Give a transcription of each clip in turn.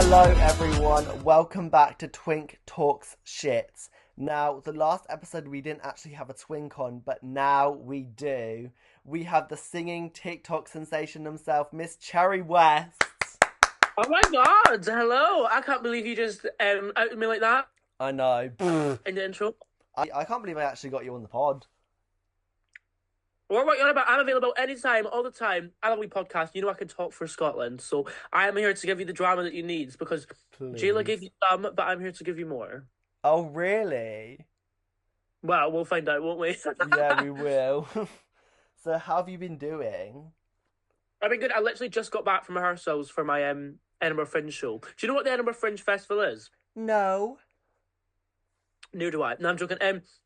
Hello everyone, welcome back to Twink Talks Shit. Now, the last episode we didn't actually have a twink on, but now we do. We have the singing TikTok sensation himself, Miss Cherry West. Oh my god, hello. I can't believe you just outed me like that I know. in the intro. I can't believe I actually got you on the pod. What are you on about? I'm available anytime, all the time. I love we podcast. You know I can talk for Scotland, so I am here to give you the drama that you need because Jayla gave Please. you some, but I'm here to give you more. Oh, really? Well, we'll find out, won't we? Yeah, we will. So, how have you been doing? I've been good. I literally just got back from rehearsals for my Edinburgh Fringe show. Do you know what the Edinburgh Fringe Festival is? No. Neither do I. No, I'm joking.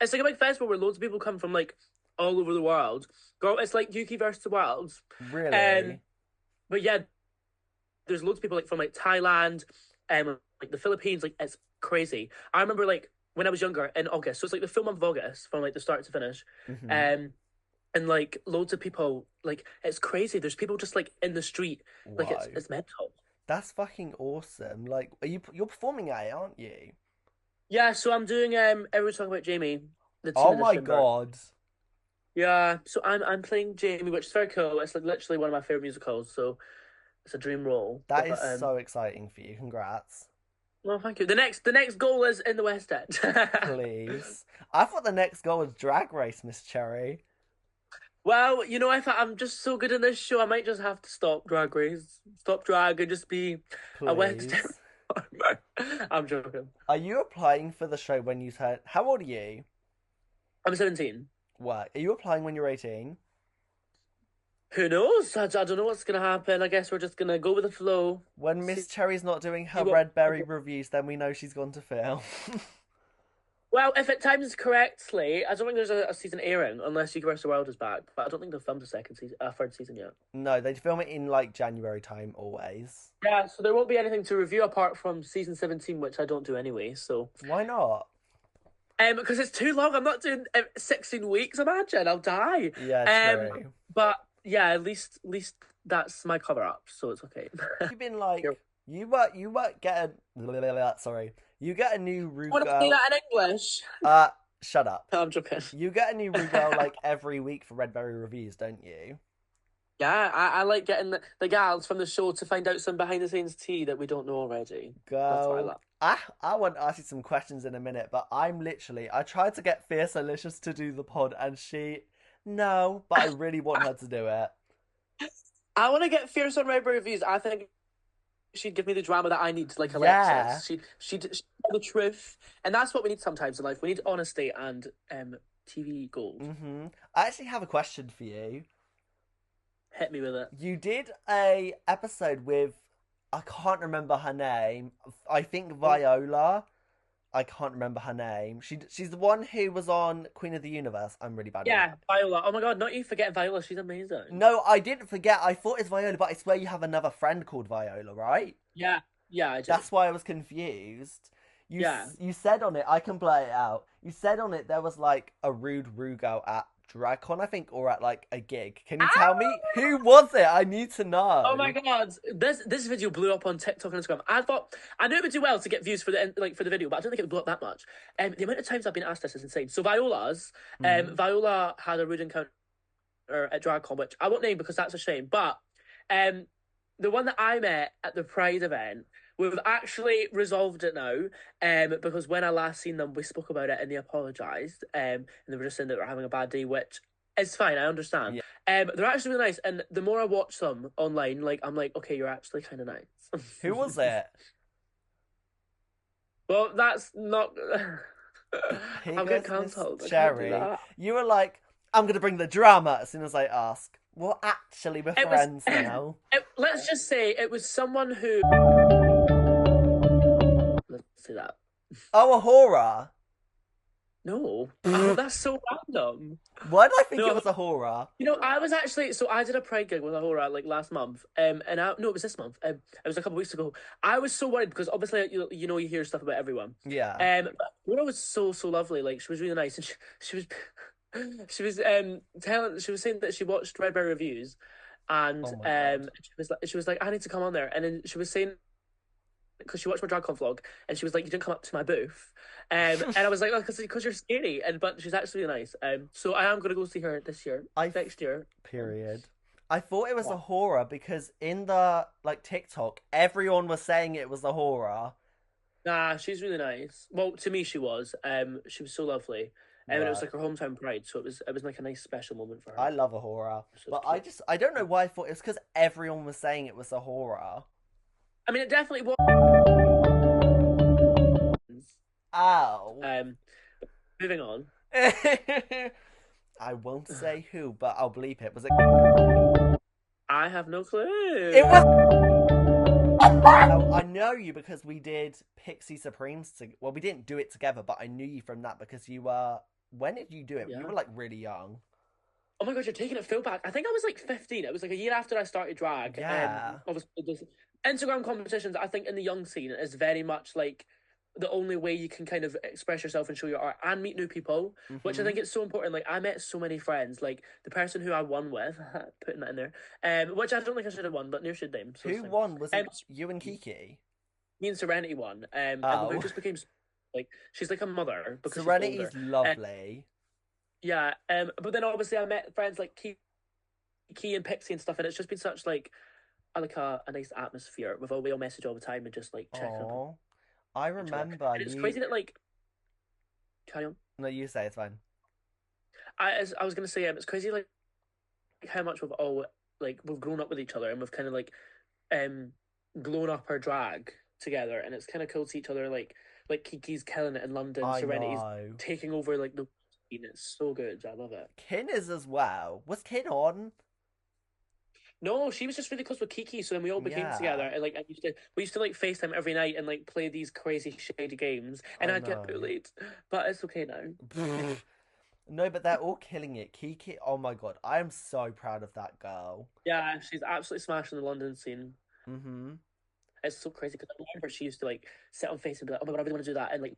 It's like a big festival where loads of people come from like all over the world. Girl, it's like UK versus the world. Really? But yeah, there's loads of people like from like Thailand, like the Philippines. Like it's crazy. I remember like when I was younger in August, so it's like the full month of August from like the start to finish. Mm-hmm. And like loads of people, like it's crazy. There's people just like in the street, like Whoa. it's mental. That's fucking awesome. Like, you're performing at it, aren't you? Yeah, so I'm doing Everyone Talking About Jamie, the teen Oh my edition version. god. Yeah, so I'm playing Jamie, which is very cool. It's like literally one of my favorite musicals, so it's a dream role. That is But so exciting for you. Congrats. well, thank you. The next goal is in the West End. Please. I thought the next goal was Drag Race, Miss Cherry. Well, you know, I'm just so good in this show, I might just have to stop Drag Race, stop drag, and just be a West End Please. performer. I'm joking. Are you applying for the show when you turn... How old are you? I'm 17. What? Are you applying when you're 18? Who knows? I don't know what's gonna happen. I guess we're just gonna go with the flow. When See Miss Cherry's not doing her what. Red Berry reviews, then we know she's gone to film. Well, if it times correctly, I don't think there's a season airing unless Secret vs. the World is back. But I don't think they've filmed a third season yet. No, they film it in like January time always. Yeah, so there won't be anything to review apart from season 17, which I don't do anyway. So, Why not? because it's too long. I'm not doing 16 weeks. Imagine I'll die. Yeah, Um, true. but yeah, at least that's my cover up, so it's okay. You've been like... Here. You get a... Sorry. You get a new Rue Want to say Girl... that in English? Shut up. I'm joking. You get a new Rue Girl like every week for Red Berry reviews, don't you? Yeah, I like getting the gals from the show to find out some behind the scenes tea that we don't know already. That's what I Girl, love. I want to ask you some questions in a minute, but I tried to get Fierce Alicious to do the pod, and no, but I really want her to do it. I want to get fierce on Red Bull reviews. I think she'd give me the drama that I need, like Yeah. Alexis. She'd tell the truth, and that's what we need sometimes in life. We need honesty and TV gold. I actually have a question for you. Hit me with it. You did a episode with, I can't remember her name. I think Viola. I can't remember her name. She's the one who was on Queen of the Universe. I'm really bad at Yeah, it. Viola. Oh my god, not you forgetting Viola. She's amazing. No, I didn't forget. I thought it's Viola, but I swear you have another friend called Viola, right? Yeah, yeah, I do. That's why I was confused. Yeah. You said on it, I can play it out. You said on it there was like a rude Rugal at DragCon, I think, or at like a gig. Can you tell me who was it? I need to know. Oh my god, this video blew up on TikTok and Instagram. I knew it would do well to get views for the video, but I don't think it would blow up that much. The amount of times I've been asked this is insane. So Viola had a rude encounter at DragCon, which I won't name because that's a shame. But the one that I met at the Pride event, we've actually resolved it now. Because when I last seen them, we spoke about it and they apologized. And they were just saying that they're having a bad day, which is fine. I understand. Yeah. They're actually really nice, and the more I watch them online, like I'm like, okay, you're actually kind of nice. Who was it? Well, that's not. Here I'll get goes Miss cancelled. I can't do Cherry. that. You were like, I'm gonna bring the drama as soon as I ask. Well, actually, we're It was. friends now. Let's just say it was someone who. Let's say that. Oh, a horror. No, oh, that's so random. Why did I think No, it was a horror? you know, I was actually I did a Pride gig with Ahura like last month, no, it was this month. It was a couple of weeks ago. I was so worried because obviously you hear stuff about everyone. Yeah. But Ahura was so lovely. Like she was really nice, and she was she was saying that she watched Red Bear reviews, and Oh my God. she was like I need to come on there, and then she was saying because she watched my DragCon vlog, and she was like, "You didn't come up to my booth," and I was like, "Oh, because you're scary," and but she's actually really nice. So I am gonna go see her this year, I next year. period. I thought it was a Yeah. horror because in the like TikTok, everyone was saying it was a horror. Nah, she's really nice. Well, to me, she was. She was so lovely. And it was Right. like her hometown pride, so it was like a nice special moment for I her. love a horror, So it's but cute. I don't know why I thought it was because everyone was saying it was a horror. I mean, it definitely was. Ow. Um, moving on. I won't say who, but I'll bleep it. Was it? I have no It clue. was. Well, I know you because we did Pixie Supremes. Well, we didn't do it together, but I knew you from that because you were. When did you do it? You Yeah. were like really young. Oh my god, you're taking it full back. I think I was like 15. It was like a year after I started drag. Yeah. Obviously, Instagram competitions, I think, in the young scene is very much like the only way you can kind of express yourself and show your art and meet new people, which I Mm-hmm. think is so important. Like, I met so many friends. Like, the person who I won with, putting that in there, which I don't think I should have won, but near should them. So it's Who fine. won? Was it Um, you and Kiki? Me and Serenity won. And we Oh, just became like, she's like a mother because she's older. Serenity's lovely. Yeah. But then obviously I met friends like Key and Pixie and stuff, and it's just been such like a nice atmosphere with we all message all the time and just like checking up on Oh, I each other. remember And it's you. crazy that like carry on. No, you say it's fine. I was gonna say it's crazy like how much we've all like we've grown up with each other and we've kind of like um grown up our drag together, and it's kind of cool to see each other like Kiki's killing it in London, I Serenity's know. taking over like the scene. It's so good. I love it. Kin is as well. Was Kin on? No, she was just really close with Kiki, so then we all became together, Yeah, and like we used to like FaceTime every night and like play these crazy shady games, and I I'd get know. bullied, but it's okay now. No, but they're all killing it. Kiki, oh my god, I am so proud of that girl. Yeah, she's absolutely smashing the London scene. Mm-hmm. It's so crazy because I remember she used to like sit on face and be like, "Oh my god, I really want to do that," and like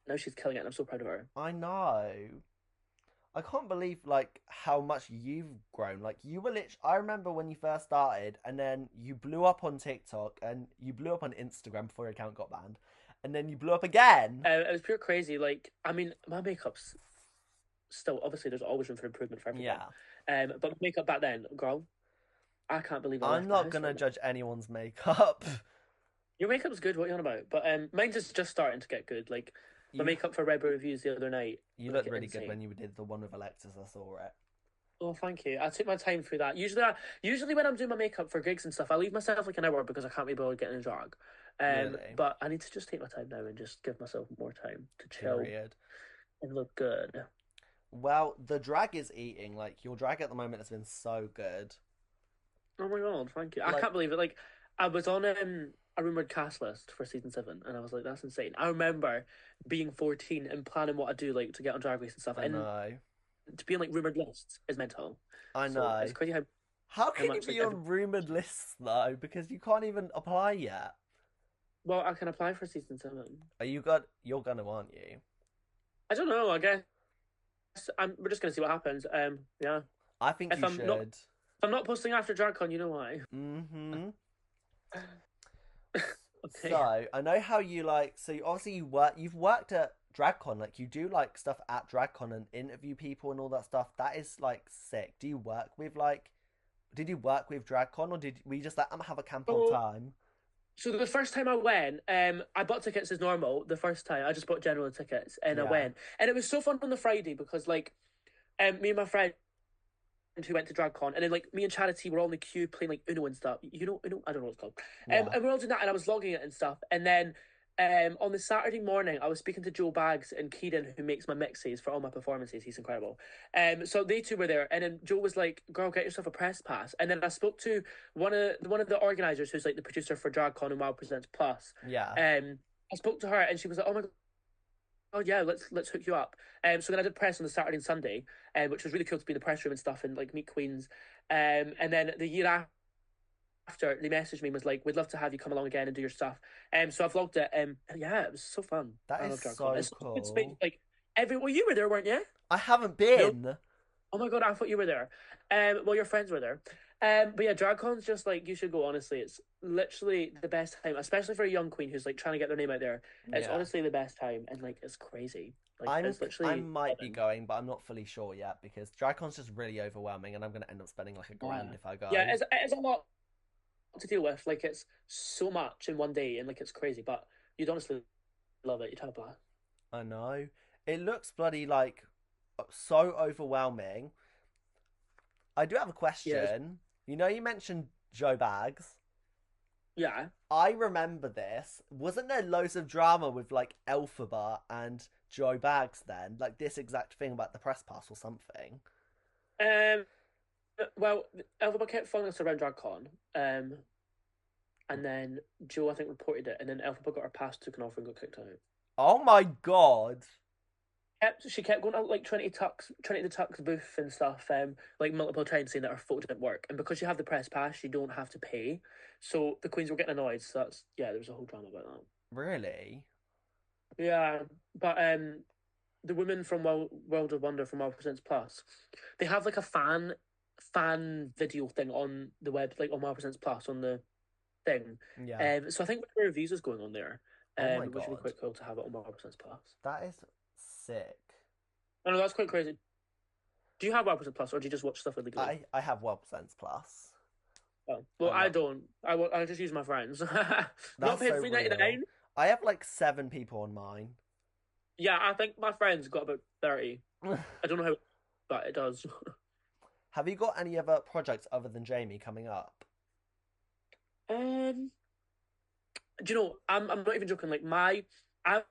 now she's killing it, and I'm so proud of her. I know. I can't believe like how much you've grown. Like you were literally, I remember when you first started, and then you blew up on TikTok, and you blew up on Instagram before your account got banned, and then you blew up again. It was pure crazy. Like, I mean, my makeup's still obviously there's always room for improvement for everyone. Yeah, But makeup back then, girl, I can't believe I I'm left the not house gonna right now. judge anyone's makeup. Your makeup's good. What are you on about? But mine's is just starting to get good. Like my You makeup for Red Bull reviews the other night, you like looked really good when insane. you did the one with Alexis. I saw it. Oh, thank you. I took my time through that. Usually when I'm doing my makeup for gigs and stuff, I leave myself like an hour because I can't be bothered getting in drag. Really. But I need to just take my time now and just give myself more time to chill Period. and look good. Well, the drag is eating. Like your drag at the moment has been so good. Oh my god, thank you. I Like can't believe it. Like I was on a rumored cast list for season 7, and I was like, that's insane. I remember being 14 and planning what I'd do like to get on Drag Race and stuff, I and know. to be on like rumored lists is mental. I So know. it's crazy How how can you much like be on rumored lists though? Because you can't even apply yet. well, I can apply for season 7. Are you got? You're gonna, aren't you? I don't know. I guess we're just gonna see what happens. Yeah. I think If you I'm not should. if I'm not posting after DragCon, you know why. Mm-hmm. Okay. So I know how you like. So you, obviously you work. You've worked at DragCon. Like you do like stuff at DragCon and interview people and all that stuff. That is like sick. Do you work with like? Did you work with DragCon or did we just like have a camp old So time? so the first time I went, I bought tickets as normal. The first time I just bought general tickets and I Yeah. went, and it was so fun on the Friday because like, me and my friend who went to DragCon, and then like me and Charity were all in the queue playing like Uno and stuff. You know Uno? I don't know what it's called. Yeah. And we're all doing that, and I was logging it and stuff. And then on the Saturday morning, I was speaking to Joe Bags and Kieran, who makes my mixes for all my performances. He's incredible. So they two were there, and then Joe was like, "Girl, get yourself a press pass." And then I spoke to one of the organizers, who's like the producer for DragCon and Wild Presents Plus. Yeah. I spoke to her, and she was like, "Oh my god." Oh yeah, let's hook you up. So then I did press on the Saturday and Sunday, which was really cool to be in the press room and stuff and like meet queens. And then the year after, they messaged me and was like, "We'd love to have you come along again and do your stuff." So I vlogged it. And yeah, it was so fun. That I is love DragCon. so It's such a good space. cool. Like well, you were there, weren't you? I haven't No. been. Oh my god, I thought you were there. Well, your friends were there. But yeah, DragCon's just like you should go. Honestly, it's literally the best time, especially for a young queen who's like trying to get their name out there. It's Yeah. honestly the best time, and like it's crazy. Like I'm it's I literally might be heaven. going, but I'm not fully sure yet because DragCon's just really overwhelming, and I'm gonna end up spending like a grand Yeah, if I yeah. go. It's a lot to deal with. Like it's so much in one day, and like it's crazy. But you'd honestly love it. You'd have a blast. I know. It looks bloody like so overwhelming. I do have a Yeah, question. You know, you mentioned Joe Bags. yeah. I remember this. Wasn't there loads of drama with like Elphaba and Joe Bags then? Like this exact thing about the press pass or something? Um. Well, Elphaba kept following us around DragCon. And then Joe, I think, reported it, and then Elphaba got her pass taken off and got kicked out. Oh my god. She kept going out like Trinity the Tuck's booth and stuff, like multiple times saying that her photo didn't work. And because you have the press pass, you don't have to pay. So the queens were getting annoyed. So that's yeah, there was a whole drama about that. Really? Yeah, but the women from World of Wonder from Wow Presents Plus, they have like a fan video thing on the web, like on Wow Presents Plus on the thing. Yeah. So I think the reviews is going on there, Oh my which would be god. quite cool to have it on Wow Presents Plus. That is sick. I know that's quite crazy. Do you have Wow Presents Plus, or do you just watch stuff illegally? I have Well Presents Plus. Oh, well, I I love don't. I just use my friends. Not that's paying so real. $3.99. I have like 7 people on mine. Yeah, I think my friends got about 30. I don't know how, but it does. Have you got any other projects other than Jamie coming up? Um, do you know? I'm not even joking. Like I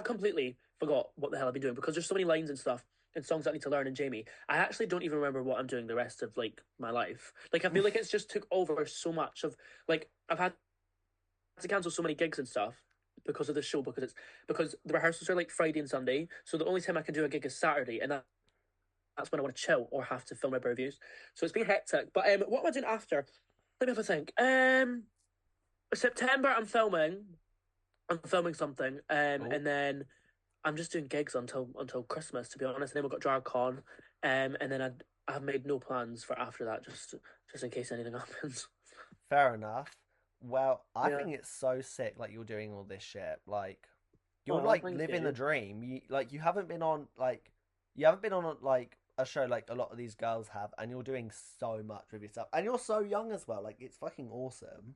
completely forgot what the hell I've been doing because there's so many lines and stuff and songs that I need to learn in Jamie. I actually don't even remember what I'm doing the rest of like my life. Like I feel like it's just took over so much of like I've had to cancel so many gigs and stuff because of the show because the rehearsals are like Friday and Sunday. So the only time I can do a gig is Saturday, and that's when I want to chill or have to film my reviews. So it's been hectic. But what am I doing after? Let me have a think. September I'm filming something. Oh, And then I'm just doing gigs until Christmas, to be honest. And then we've got DragCon. And then I've made no plans for after that, just in case anything happens. fair enough. Well, I Yeah. think it's so sick. Like you're doing all this shit. Like you're Oh, like thank living the you. dream. You haven't been on you haven't been on like a show like a lot of these girls have, and you're doing so much with yourself, and you're so young as well. Like it's fucking awesome.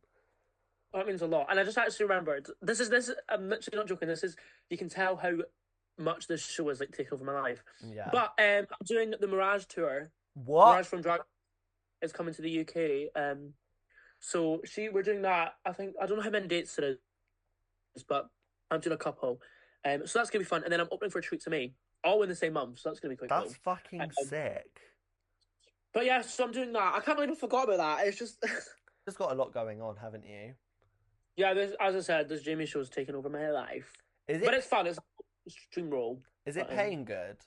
That means a lot. And I just actually remembered this is I'm literally not joking. This is you can tell how much this show has like taken over my life. Yeah. But I'm doing the Mirage tour. What? Mirage from Drag is coming to the UK. So we're doing that. I think I don't know how many dates it is, but I'm doing a couple. So that's gonna be fun. And then I'm opening for a treat to me, all in the same month. So that's gonna be quite That's cool. fucking Um, sick. but yeah, so I'm doing that. I can't believe I forgot about that. It's just Just got a lot going on, haven't you? yeah. As I said, this Jamie show's taken over my life, Is but it it's fun. It's a stream role. is it But paying good?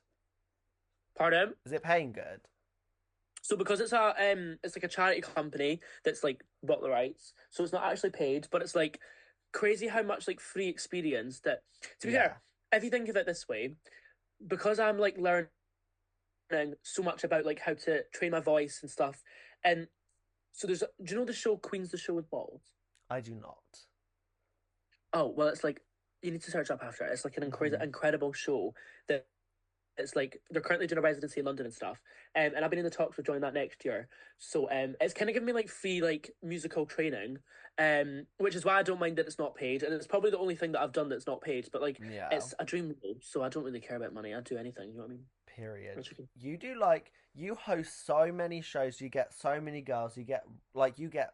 pardon. Is it paying good? So because it's like a charity company that's like bought the rights, so it's not actually paid, but it's like crazy how much like free experience that. To be Yeah. fair, if you think of it this way, because I'm like learning so much about like how to train my voice and stuff, and so do you know the show Queen's the Show with Balls? I do not. Oh well, it's like you need to search up after it. It's like an Hmm. incredible show that it's like they're currently doing a residency in London and stuff. And I've been in the talks with joining that next year. So it's kind of giving me like free like musical training. Which is why I don't mind that it's not paid. And it's probably the only thing that I've done that's not paid. But like Yeah. it's a dream role, so I don't really care about money. I'd do anything, you know what I mean? Period. Which You do like you host so many shows. You get so many girls. You get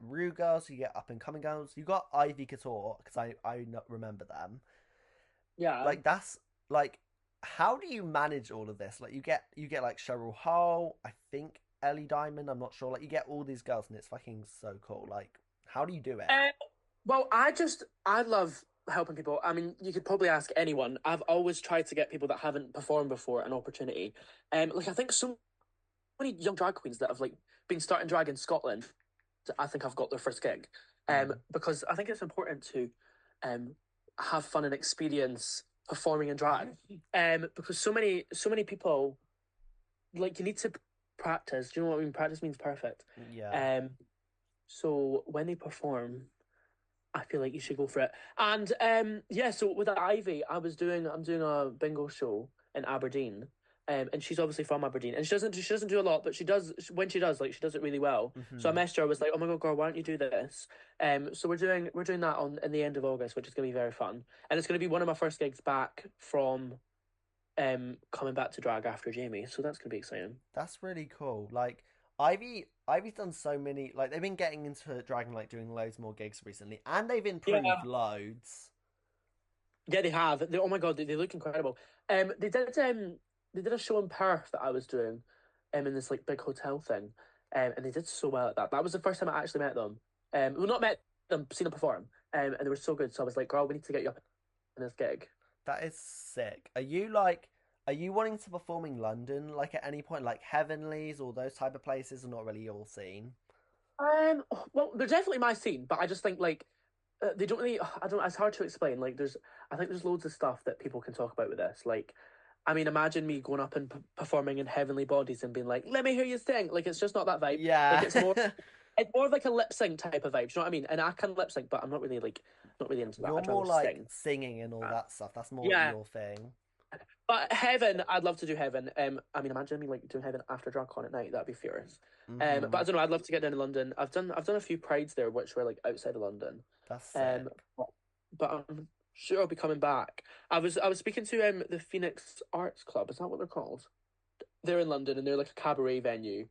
Rue girls. You get up and coming girls. You got Ivy Couture because I not remember them. yeah. Like that's like how do you manage all of this? Like you get like Cheryl Hole. I think Ellie Diamond. I'm not sure. Like you get all these girls and it's fucking so cool. Like how do you do it? Uh, well, I love helping people. I mean, you could probably ask anyone. I've always tried to get people that haven't performed before an opportunity. Like I think so many young drag queens that have like been starting drag in Scotland. I think I've got their first gig. Mm. Because I think it's important to um have fun and experience performing in drag. Because so many people like you need to. practice. Do you know what I mean? Practice means perfect. Yeah. Um, so when they perform, I feel like you should go for it. And yeah, so with Ivy, I'm doing a bingo show in Aberdeen. And she's obviously from Aberdeen, and she doesn't do a lot, but she does when she does, like she does it really well. So I Hmm. messaged her, I was like, "Oh my God, girl, why don't you do this?" So we're doing that on in the end of August, which is gonna be very fun, and it's gonna be one of my first gigs back from coming back to drag after Jamie, so that's gonna be exciting. That's really cool. Like Ivy's done so many. Like they've been getting into dragging, like doing loads more gigs recently, and they've improved Yeah, loads. yeah, they have. Oh my God, they look incredible. They did a show in Perth that I was doing, in this like big hotel thing, and they did so well at that. That was the first time I actually met them. Well, not met them, seen them perform. And they were so good. So I was like, girl, we need to get you up in this gig. That is sick. Are you wanting to perform in London like at any point, like Heavenlies or those type of places are not really your scene? Well, they're definitely my scene, but I just think like they don't really. I don't. It's hard to explain. Like, I think there's loads of stuff that people can talk about with this. Like, I mean, imagine me going up and performing in Heavenly Bodies and being like, "Let me hear you sing." Like, it's just not that vibe. Like, Yeah. it's more of like a lip sync type of vibe. Do you know what I mean? And I can lip sync, but I'm not really not really into that. You're I'd more rather like sing. singing and all Uh, that stuff. That's more yeah, your thing. but Heaven, I'd love to do Heaven. I mean, imagine me like doing Heaven after DragCon at night. That'd be furious. But Hmm. I don't know. I'd love to get down to London. I've done a few prides there, which were like outside of London. That's Um, sick. but I'm sure I'll be coming back. I was speaking to the Phoenix Arts Club. Is that what they're called? They're in London and they're like a cabaret venue.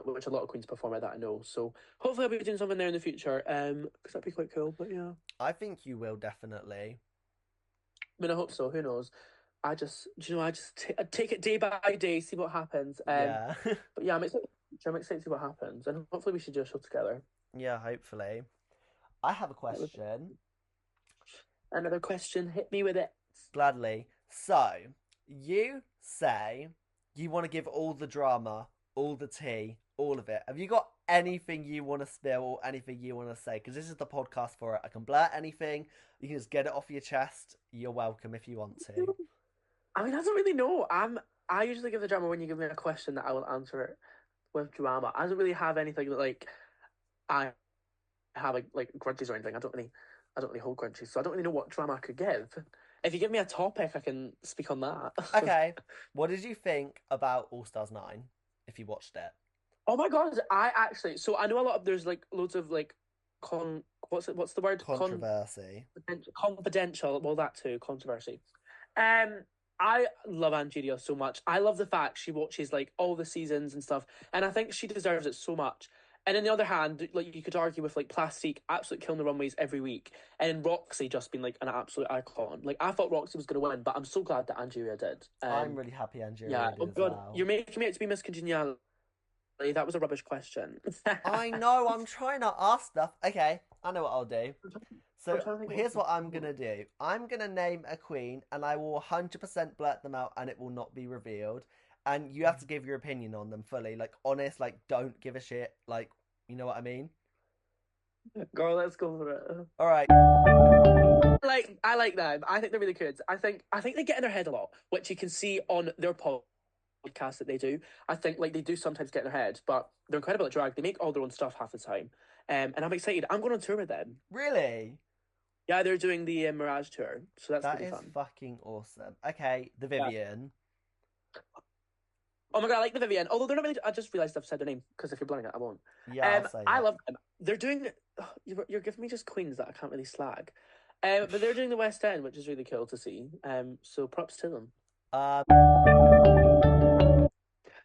Which a lot of queens perform at that I know. So hopefully I'll be doing something there in the future. Because that'd be quite cool. But yeah, I think you will definitely. I mean, I hope so. Who knows? I just I take it day by day, see what happens. Yeah. But yeah, I'm excited to see what happens, and hopefully we should do a show together. Yeah, hopefully. I have a That would question. another question. Hit me with it. Gladly. So, you say you want to give all the drama, all the tea, all of it. Have you got anything you want to spill or anything you want to say? Because this is the podcast for it. I can blurt anything. You can just get it off your chest. You're welcome if you want to. I mean, I don't really know. I usually give the drama when you give me a question that I will answer it with drama. I don't really have anything that like I have like grudges or anything. I don't really hold grudges, so I don't really know what drama I could give. If you give me a topic, I can speak on that. Okay. What did you think about All Stars 9 if you watched it? Oh my God, I actually so I know a lot of there's like loads of like con what's the word Controversy. confidential, well that too, controversy. Um I love Angeria so much. I love the fact she watches like all the seasons and stuff, and I think she deserves it so much. And on the other hand, like you could argue with like Plastique absolutely killing the runways every week, and then Roxy just being like an absolute icon. Like I thought Roxy was going to win, but I'm so glad that Angeria did. I'm really happy Yeah. Angeria Oh did as God, well. you're making me out to be Miss Congeniality. That was a rubbish question. I know, I'm trying to ask stuff. Okay, I know what I'll do. I'm So trying to think here's what I'm gonna do. I'm gonna name a queen and I will 100% blurt them out and it will not be revealed. And you have to give your opinion on them fully. Like honest, like don't give a shit. Like, you know what I mean? Girl, let's go for it. Alright. I like them. I think they're really good. I think they get in their head a lot, which you can see on their podcast that they do. I think like they do sometimes get in their head, but they're incredible at drag. They make all their own stuff half the time. And I'm excited. I'm going on tour with them. Really? Yeah, they're doing the Mirage tour, so that's gonna That be is fun. fucking awesome. Okay, the Yeah. Vivian. Oh my God, I like the Vivienne. Although they're not really. I just realized I've said their name because if you're blowing it, I won't. Yeah, I'll say I it. love them. They're doing. You're giving me just queens that I can't really slag. But they're doing the West End, which is really cool to see. So props to them. Um,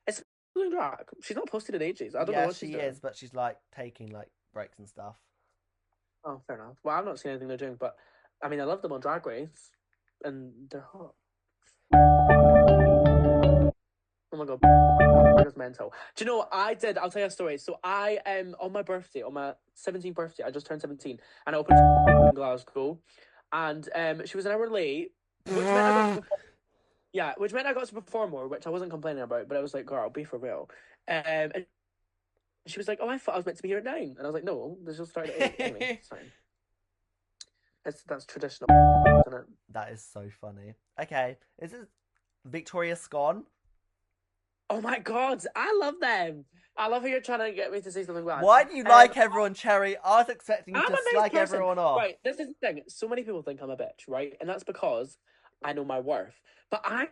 It's doing drag. She's not posted in ages. I don't know yeah, what she's she doing. is, but she's like taking like breaks and stuff. Oh, fair enough. Well, I've not seen anything they're doing, but I mean, I love them on Drag Race, and they're hot. Oh my God, that was mental. Do you know what I did? I'll tell you a story. So I on my birthday, on my 17th birthday, I just turned 17, and I opened in Glasgow, and she was an hour late, which meant I got to yeah, which meant I got to perform more, which I wasn't complaining about, but I was like, girl, be for real. And she was like, oh, I thought I was meant to be here at 9, and I was like, no, this will start at 8. Anyway, it's fine. That's traditional, isn't it? That is so funny. Okay, is it Victoria Scone? Oh my god, I love them. I love how you're trying to get me to say something bad. Why do you like everyone, Cherry? I was expecting you I'm to a nice slag person. everyone off. Right, this is the thing. So many people think I'm a bitch, right? And that's because I know my worth. But I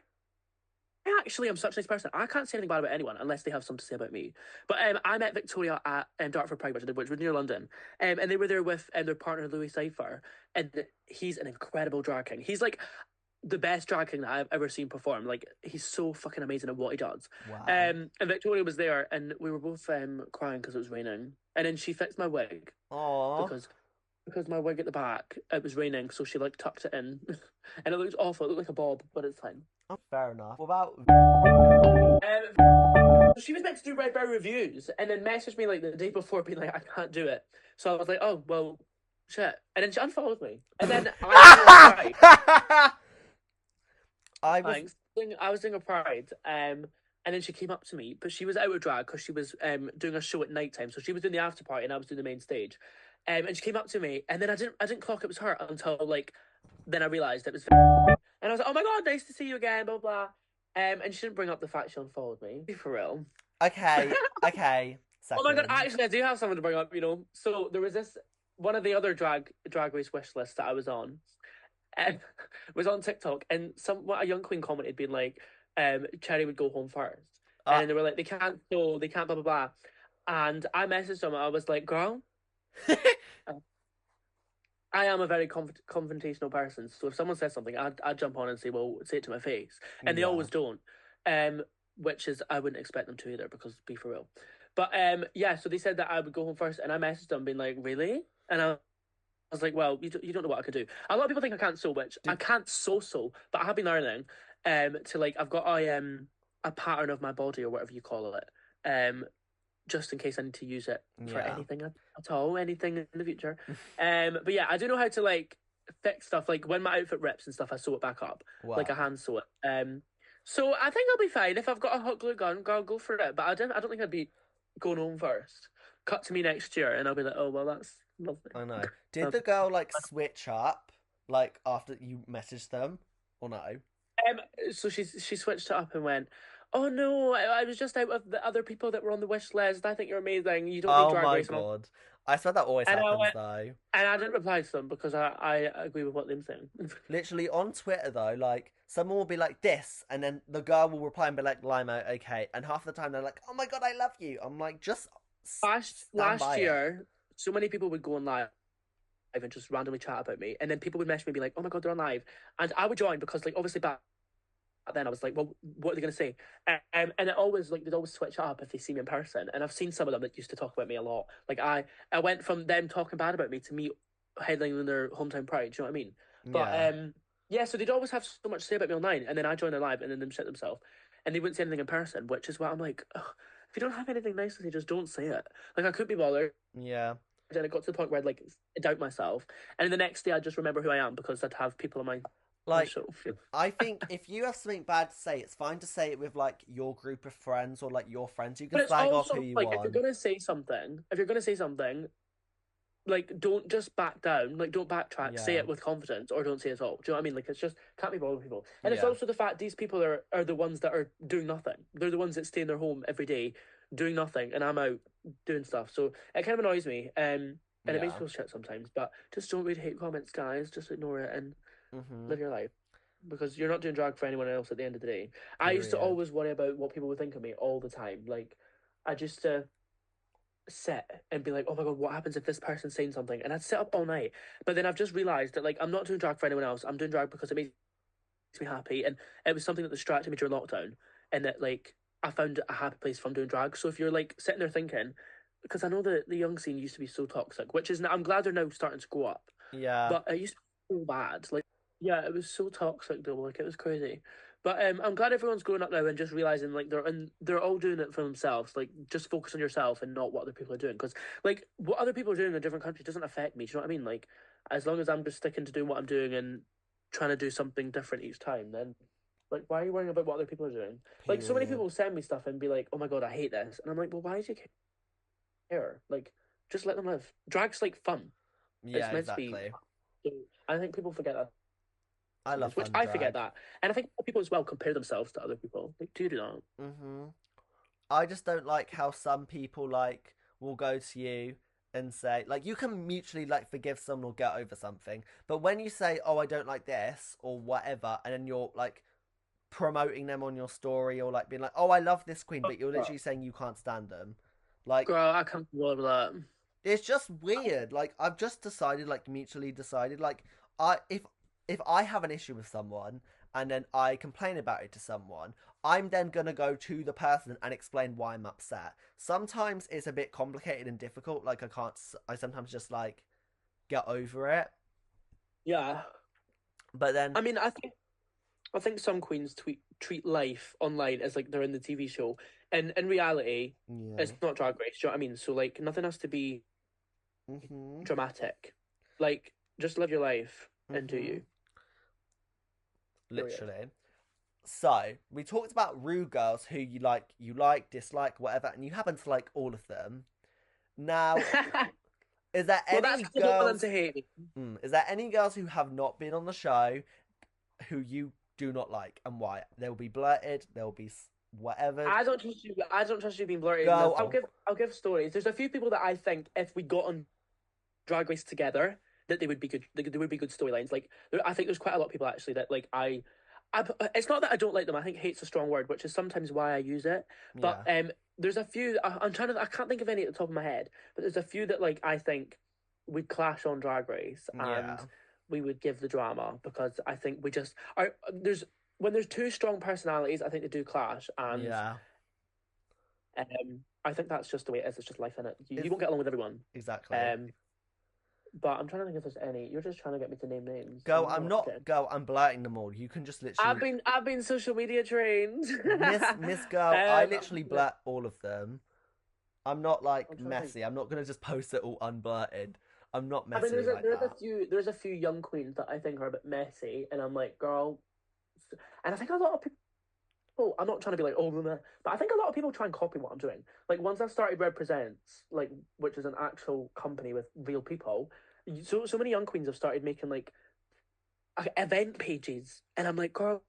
actually am such a nice person. I can't say anything bad about anyone unless they have something to say about me. But I met Victoria at Dartford Pride, which was near London, and they were there with their partner Louis Cypher, and he's an incredible drag king. He's like the best drag king that I've ever seen perform. Like he's so fucking amazing at what he does. Wow. And Victoria was there, and we were both crying because it was raining, and then she fixed my wig Aww. because my wig at the back it was raining, so she like tucked it in, and it looked awful. It looked like a bob, but it's fine. Oh, fair enough. What about... She was meant to do Red Bear reviews and then messaged me like the day before being like, I can't do it. So I was like, oh, well, shit. And then she unfollowed me. And then I was Pride. Thanks. I was doing a Pride. And then she came up to me, but she was out of drag because she was doing a show at night time. So she was doing the after party and I was doing the main stage. And she came up to me and then I didn't clock it was her until like then I realised it was and I was like, oh my god, nice to see you again, blah blah. And she didn't bring up the fact she unfollowed me. Be for real. Okay. Oh my god, actually I do have something to bring up, So there was this one of the other drag race wish lists that I was on. Was on TikTok and a young queen commented being like, Cherry would go home first. And then they were like, they can't blah blah blah. And I messaged them and I was like, girl, I am a very confrontational person, so if someone says something, I'd jump on and say, well, say it to my face. And they always don't. Which is, I wouldn't expect them to either, because be for real. But yeah, so they said that I would go home first, and I messaged them being like, really? And I was like, well, you don't know what I could do. A lot of people think I can't sew, which I can't sew, but I have been learning to like, I've got a pattern of my body or whatever you call it, just in case I need to use it for anything at all, anything in the future. But yeah, I do know how to like fix stuff. Like when my outfit rips and stuff, I sew it back up, like a hand sew it. So I think I'll be fine if I've got a hot glue gun. I'll go for it. But I don't think I'd be going home first. Cut to me next year, and I'll be like, oh well, that's lovely. I know. Did the girl like switch up like after you messaged them, or no? So she switched it up and went, oh no, I was just out with the other people that were on the wish list. I think you're amazing. You don't need Drag Race. Oh my god. I swear that always happens though. And I didn't reply to them because I agree with what they're saying. Literally on Twitter though, like someone will be like this, and then the girl will reply and be like, Limo, okay. And half the time they're like, oh my god, I love you. I'm like, just last year, so many people would go on live and just randomly chat about me, and then people would message me and be like, oh my god, they're on live, and I would join because like obviously back then I was like, well, what are they going to say? And it always like they'd always switch up if they see me in person. And I've seen some of them that used to talk about me a lot. Like I went from them talking bad about me to me headlining their hometown pride. Do you know what I mean? But yeah, so they'd always have so much to say about me online, and then I joined their live, and then them shit themselves, and they wouldn't say anything in person, which is why I'm like, ugh, if you don't have anything nice to say, just don't say it. Like I couldn't be bothered. Yeah. And it got to the point where I'd like doubt myself, and then the next day I'd just remember who I am because I'd have people on my like, I think if you have something bad to say, it's fine to say it with like your group of friends or like your friends. You can flag off who you want. If you're gonna say something, like don't just back down. Like don't backtrack. Yeah. Say it with confidence, or don't say it at all. Do you know what I mean? Like it's just can't be bothered with people. And it's also the fact these people are the ones that are doing nothing. They're the ones that stay in their home every day doing nothing, and I'm out doing stuff. So it kind of annoys me. And it makes me feel shit sometimes. But just don't read hate comments, guys. Just ignore it and live your life, because you're not doing drag for anyone else at the end of the day. I used to always worry about what people would think of me all the time. Like I just sit and be like, oh my god, what happens if this person's saying something? And I'd sit up all night. But then I've just realised that like I'm not doing drag for anyone else. I'm doing drag because it makes me happy, and it was something that distracted me during lockdown, and that like I found a happy place from doing drag. So if you're like sitting there thinking, because I know that the young scene used to be so toxic, which is I'm glad they're now starting to go up. Yeah. But it used to be so bad. Like yeah, it was so toxic though. Like it was crazy. But I'm glad everyone's growing up now and just realizing like they're all doing it for themselves. Like just focus on yourself and not what other people are doing. Because like what other people are doing in a different country doesn't affect me. Do you know what I mean? Like as long as I'm just sticking to doing what I'm doing and trying to do something different each time, then like why are you worrying about what other people are doing? Like so many people send me stuff and be like, oh my god, I hate this, and I'm like, well, why do you care? Like just let them live. Drag's like fun. Yeah, it's meant to be. So I think people forget that. I love which I forget that, and I think people as well compare themselves to other people. Like, do you do that? I just don't like how some people like will go to you and say like you can mutually like forgive someone or get over something, but when you say, "Oh, I don't like this" or whatever, and then you're like promoting them on your story or like being like, "Oh, I love this queen," but you're literally saying you can't stand them. Like Girl, I can't believe that. it's just weird. Like I've just decided, like mutually decided, like I if I have an issue with someone and then I complain about it to someone, I'm then gonna go to the person and explain why I'm upset. Sometimes it's a bit complicated and difficult. Like I can't. I sometimes just like get over it. Yeah. But then, I mean, I think some queens treat life online as like they're in the TV show, and in reality, yeah. it's not Drag Race. Do you know what I mean? So like, nothing has to be Mhm. dramatic. Like, just live your life and do Mhm. you. Period. Literally. So we talked about rude girls who you like, dislike, whatever, and you happen to like all of them. Now, is there Well, that's any because I don't want them girls? to hate me. Is there any girls who have not been on the show who you do not like and why? They will be blurted. They will be whatever. I don't trust you. I don't trust you being blurted enough. Go. I'll give stories. There's a few people that I think if we got on Drag Race together, that they would be good. There would be good storylines. Like I think there's quite a lot of people actually that like I. It's not that I don't like them. I think hate's a strong word, which is sometimes why I use it. But Yeah. there's a few. I'm trying to. I can't think of any at the top of my head, but there's a few that like I think would clash on Drag Race, and Yeah. we would give the drama because I think we just are. There's when there's two strong personalities, I think they do clash, and Yeah. I think that's just the way it is. It's just life in it. You It's won't get along with everyone. exactly. Um, but I'm trying to think if there's any. You're just trying to get me to name names. Go. I'm I'm not not. okay. Go. I'm blurting them all. You can just literally I've been social media trained. Miss Girl. I literally blurt all of them. I'm not I'm like trying to think. messy. I'm not gonna just post it all unblurted. I'm not I mean, messy like that. there's a few young queens that I think are a bit messy, and I'm like, girl, and I think a lot of people. I'm not trying to be like, oh, blah, but I think a lot of people try and copy what I'm doing. Like once I started Represents, like which is an actual company with real people, so many young queens have started making like event pages, and I'm like, girl,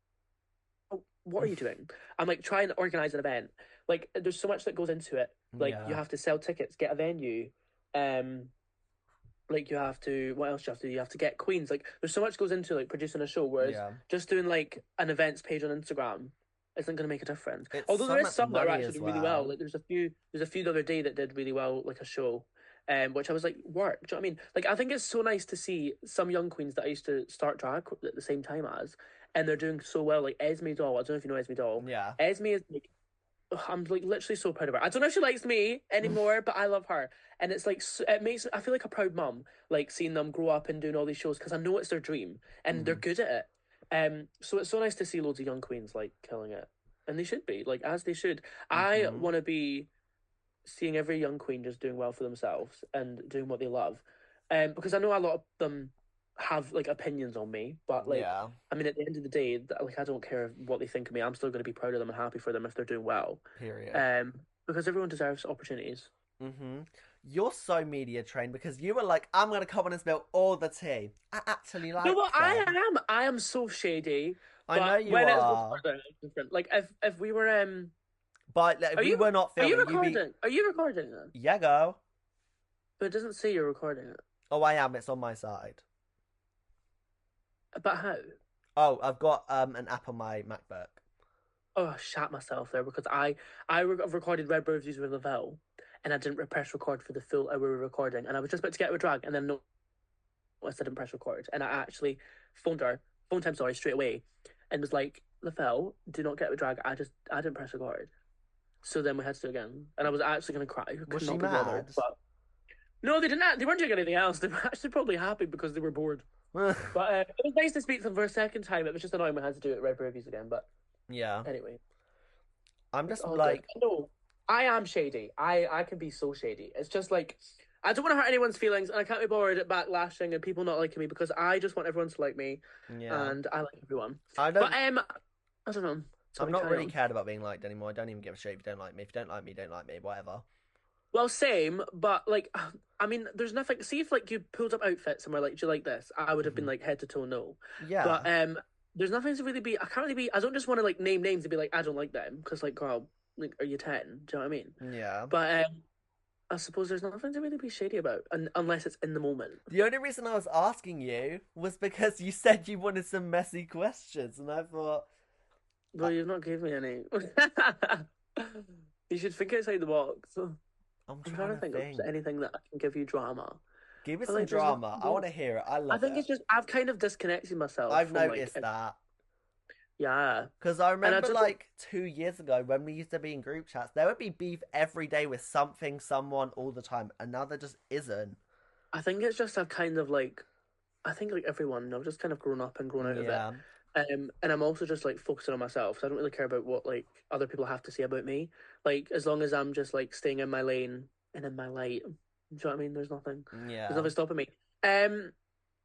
what are you doing? I'm like trying to organize an event. Like there's so much that goes into it. Like you Yeah. have to sell tickets, get a venue, um, like you have to what else you have to do? You have to get queens. Like there's so much goes into like producing a show, whereas Yeah. just doing like an events page on Instagram isn't going to make a difference. It's Although so there is much some that are money actually as doing really well. well. Like there's a few the other day that did really well, like a show, which I was like, work. Do you know what I mean? Like I think it's so nice to see some young queens that I used to start drag at the same time as, and they're doing so well. Like Esme Doll. I don't know if you know Esme Doll. Yeah. Esme is like I'm like literally so proud of her. I don't know if she likes me anymore, but I love her, and it's like it makes I feel like a proud mum, like seeing them grow up and doing all these shows because I know it's their dream and they're Mm. good at it. So it's so nice to see loads of young queens like killing it, and they should be like as they should. I Mhm. want to be seeing every young queen just doing well for themselves and doing what they love, because I know a lot of them have like opinions on me, but like Yeah. I mean, at the end of the day, like I don't care what they think of me. I'm still going to be proud of them and happy for them if they're doing well. Period. Because everyone deserves opportunities. You're so media trained because you were like, I'm gonna come on and spill all the tea. I actually No, well, like them. I am so shady, I know but you when it's are, recorded, it's different. Like if we were but like, if we were not are you filming, you'd be recording? Are you recording it? yeah, go. But it doesn't say you're recording it. Oh, I am. It's on my side. But how? Oh, I've got an app on my MacBook. Oh, I shat myself there because I've recorded Red Reviews with Lavelle, and I didn't press record for the full hour we were recording, and I was just about to get with drag, and then no, I didn't press record, and I actually phone time, sorry, straight away, and was like, Lavelle, do not get with drag. I didn't press record, so then we had to do it again, and I was actually gonna cry. I Was could she not be bothered, mad? but no, they didn't. They weren't doing anything else. They were actually probably happy because they were bored. But it was nice to speak to them for a second time. It was just annoying we had to do it Red Reviews again, but Yeah, anyway. I'm It's just all good. like, No, I am shady. I can be so shady. It's just like I don't want to hurt anyone's feelings, and I can't be bothered at backlashing and people not liking me because I just want everyone to like me, yeah. and I like everyone. I But don't. I don't know. I'm Sorry, not carry really on. cared about being liked anymore. I don't even give a shit if you don't like me. If you don't like me, don't like me. Whatever. Well, same, but like, I mean, there's nothing. See if like you pulled up outfits and were like, "Do you like this?" I would have been Hmm. like head to toe no. But Yeah. there's nothing to really be. I can't really be. I don't just want to like name names and be like, "I don't like them," because like, girl. like, are you 10? Do you know what I mean? Yeah. But I suppose there's nothing to really be shady about, unless it's in the moment. The only reason I was asking you was because you said you wanted some messy questions, and I thought, Well, you've not given me any. You should think outside the box. I'm I'm trying trying to to think of think. anything that I can give you drama. Give me But some like, there's not. drama. I want to hear it. I I love think it. it's just I've kind of disconnected myself I've from like, noticed that. yeah, Because I and I remember just like 2 years ago when we used to be in group chats, there would be beef every day with something, someone all the time, and now there just isn't. I think it's just I've kind of like I think like everyone, I've just kind of grown up and grown out of it. Yeah. And I'm also just like focusing on myself. So I don't really care about what like other people have to say about me. Like as long as I'm just like staying in my lane and in my light. Do you know what I mean? There's Yeah. nothing stopping me.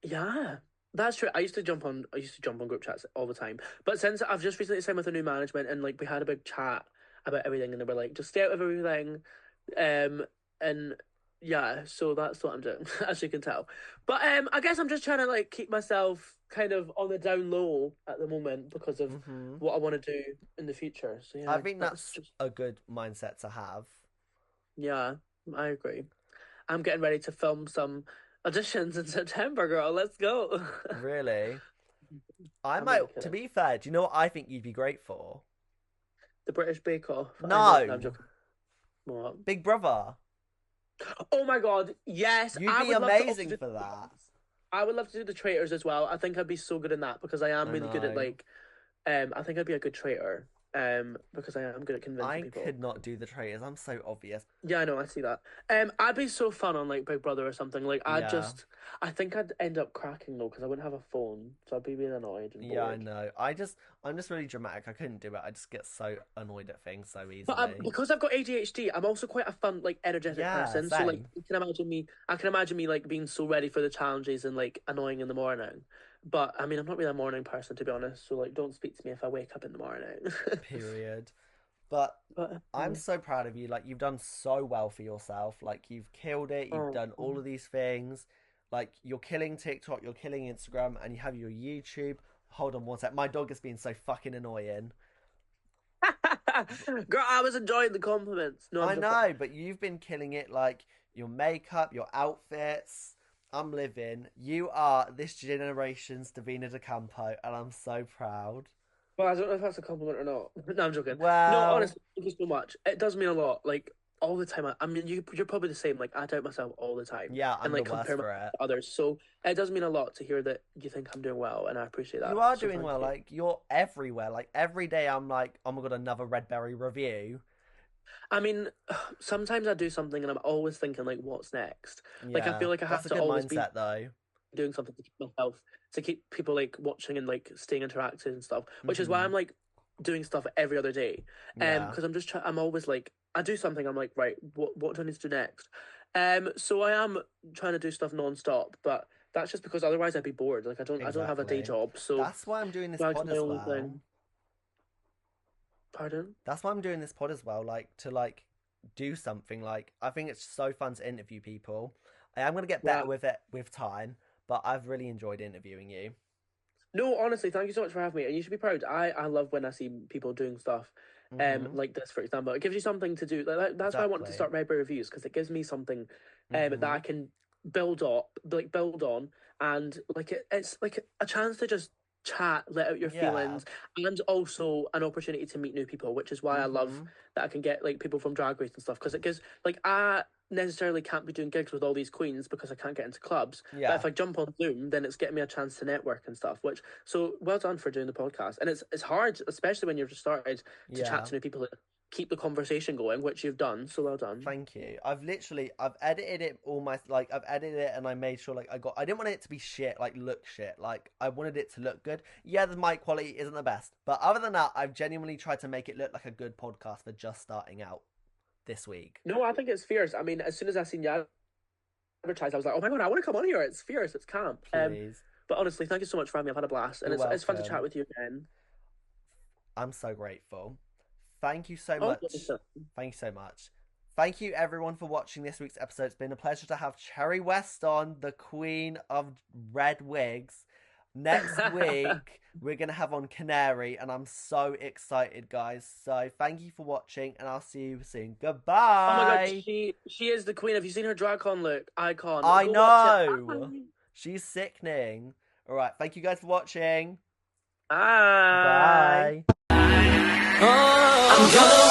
Yeah. That's true. I used to jump on group chats all the time. But since I've just recently signed with a new management and like we had a big chat about everything and they were like, just stay out of everything. And yeah, so that's what I'm doing, as you can tell. But I guess I'm just trying to like keep myself kind of on the down low at the moment because of hmm what I want to do in the future. So I yeah, think that's that's just a good mindset to have. yeah, I agree. I'm getting ready to film some auditions in September, girl. Let's go. Really. I I'm really might, to kidding. be fair, do you know what I think you'd be great for? The British Bake Off. I know. No, I'm No. joking. What? Big Brother. Oh my God. Yes, You'd I be would love to also amazing do. for that. I would love to do the traitors as well. I think I'd be so good in that because I am I really good at know. like. I think I'd be a good traitor. Because I am good at convincing I people. could not do the traitors. I'm so obvious. Yeah, I know, I see that. I'd be so fun on like Big Brother or something. Like, Yeah. I think I'd end up cracking though because I wouldn't have a phone, so I'd be really annoyed and Yeah, I bored. know. I'm just really dramatic. I couldn't do it. I just get so annoyed at things so But easily. because I've got ADHD, I'm also quite a fun, like, energetic Yeah, person. So like, same. I can imagine me like being so ready for the challenges and like annoying in the morning. But I mean, I'm not really a morning person to be honest. So like, don't speak to me if I wake up in the morning. Period. But But I'm so proud of you. Like you've done so well for yourself. Like you've killed it. You've oh, done all of these things. Like you're killing TikTok, you're killing Instagram, and you have your YouTube. Hold on one sec. My dog is being so fucking annoying. girl, I was enjoying the compliments. No, I'm I joking. know, but you've been killing it. Like your makeup, your outfits. I'm living. You are this generation's Davina De Campo, and I'm so proud. Well, I don't know if that's a compliment or not. No, I'm joking. No, Well, honestly, thank you so much. It does mean a lot. Like all the time. I mean, you're probably the same. Like I doubt myself all the time, yeah, and I'm the like worst compare myself for it. to others. So it does mean a lot to hear that you think I'm doing well, and I appreciate that. You are So doing thank well. you. Like you're everywhere. Like every day, I'm like, oh my god, another Redberry review. I mean, sometimes I do something, and I'm always thinking like, what's next? Like I Yeah, feel like I that's have a to good always be mindset though. doing something to keep myself, to keep people like watching and like staying interactive and stuff. Which is why hmm I'm like doing stuff every other day. Yeah, Because I'm always like I do something, I'm like, right, what do I need to do next? So I am trying to do stuff non-stop, but that's just because otherwise I'd be bored. Like I don't have a day exactly. job, so That's why I'm doing this I do pod my as own well. thing. Pardon? That's why I'm doing this pod as well. Like to like do something. Like I think it's so fun to interview people. I am gonna get Yeah. better with it with time, but I've really enjoyed interviewing you. No, honestly, thank you so much for having me. And you should be proud. I love when I see people doing stuff, hmm like this, for example. It gives you something to do. Like that's why I wanted to Exactly. start Red Bear Reviews because it gives me something, that I hmm can build on, and like it's like a chance to just chat, let out your Yeah. feelings, and also an opportunity to meet new people, which is why I love hmm that I can get like people from Drag Race and stuff because it gives like I necessarily can't be doing gigs with all these queens because I can't get into clubs. But Yeah. if I jump on Zoom, then it's getting me a chance to network and stuff. Which so well done for doing the podcast. And it's hard, especially when you've just started to chat Yeah. to new people, to keep the conversation going, which you've done. So well done. Thank you. I've edited it all my like I've edited it and I made sure like I didn't want it to be shit, like look shit. Like I wanted it to look good. Yeah, the mic quality isn't the best. But other than that, I've genuinely tried to make it look like a good podcast for just starting out this week. No, I think it's fierce. I mean, as soon as I seen you advertised, I was like, oh my god, I want to come on here. It's fierce. It's camp. Please. But honestly, thank you so much for having me. I've had a blast, and You're it's fun to chat welcome. with you again. I'm so grateful. Thank you so Oh, much. Thank you so much. Thank you everyone for watching this week's episode. It's been a pleasure to have Cherry West on, the queen of red wigs. Next week, we're going to have on Canary, and I'm so excited, guys. So thank you for watching, and I'll see you soon. Goodbye. Oh my god, she is the queen. Have you seen her DragCon look? Icon. I Go watch know. it. She's sickening. All right, thank you guys for watching. Bye. Bye. I'm gonna